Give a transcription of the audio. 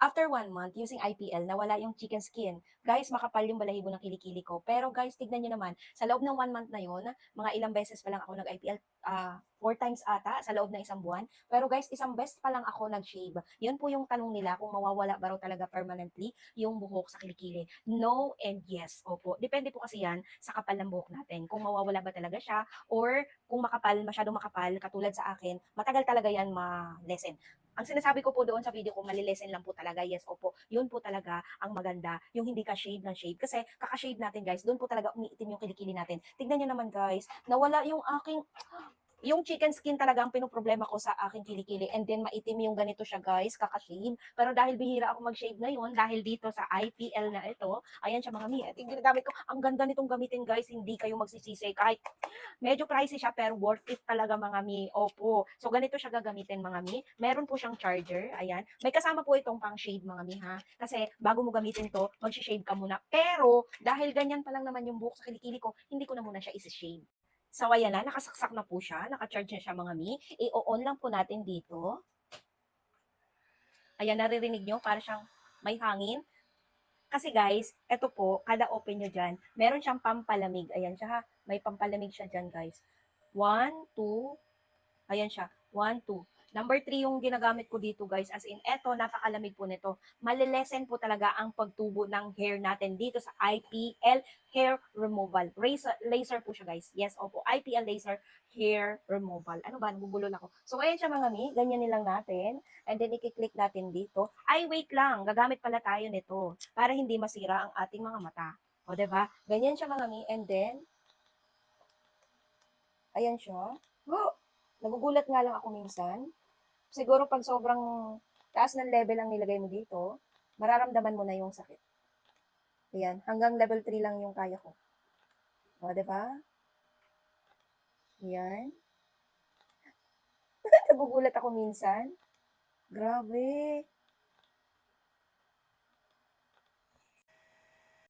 After 1 month using IPL, nawala yung chicken skin. Guys, makapal yung balahibo ng kilikili ko. Pero guys, tignan nyo naman, sa loob ng 1 month na yun, mga ilang beses pa lang ako nag-IPL, 4 times ata sa loob ng isang buwan. Pero guys, isang best pa lang ako nag-shave. Yun po yung tanong nila kung mawawala ba raw talaga permanently yung buhok sa kilikili. No and yes. Opo. Depende po kasi yan sa kapal ng buhok natin. Kung mawawala ba talaga siya or kung makapal, masyadong makapal, katulad sa akin, matagal talaga yan ma-lessen. Ang sinasabi ko po doon sa video ko, malilesen lang po talaga. Yes, opo. Yun po talaga ang maganda. Yung hindi ka shave ng shave. Kasi kaka-shave natin guys, doon po talaga umiitim yung kilikili natin. Tignan nyo naman guys, nawala yung chicken skin talaga ang pinoproblema ko sa aking kilikili and then maitim yung ganito siya guys, kaka-shave. Pero dahil bihira ako mag-shave ngayon, dahil dito sa IPL na ito, ayan siya mga mi, ito yung ginagamit ko. Ang ganda nitong gamitin guys, hindi kayo magsisisi. Kahit medyo pricey siya pero worth it talaga mga mi. Opo. So ganito siya gagamitin mga mi. Meron po siyang charger, ayan. May kasama po itong pang shade mga mi ha. Kasi bago mo gamitin to, mag-shave ka muna. Pero dahil ganyan pa lang naman yung buhok sa kilikili ko, hindi ko na muna siya isi-shave. So, ayan na, nakasaksak na po siya, naka-charge na siya mga mi. I-on lang po natin dito. Ayan, naririnig nyo, para siyang may hangin. Kasi guys, eto po, kada open nyo dyan, meron siyang pampalamig. Ayan siya ha, may pampalamig siya dyan guys. 1, 2, ayan siya, 1, 2. Number 3 yung ginagamit ko dito guys, as in, eto, napakalamig po nito. Malilesen po talaga ang pagtubo ng hair natin dito sa IPL Hair Removal. Laser po siya guys. Yes, opo, IPL Laser Hair Removal. Ano ba, nabubulol ako. So, ayan siya mga mi, ganyan nilang natin. And then, i-click natin dito. Ay, wait lang, gagamit pala tayo nito para hindi masira ang ating mga mata. O, diba? Ganyan siya mga mi. And then, ayan siya. Oh, nagugulat nga lang ako minsan. Siguro pag sobrang taas ng level ang nilagay mo dito, mararamdaman mo na yung sakit. Ayan, hanggang level 3 lang yung kaya ko. O, diba? Ayan. Nagugulat ako minsan. Grabe.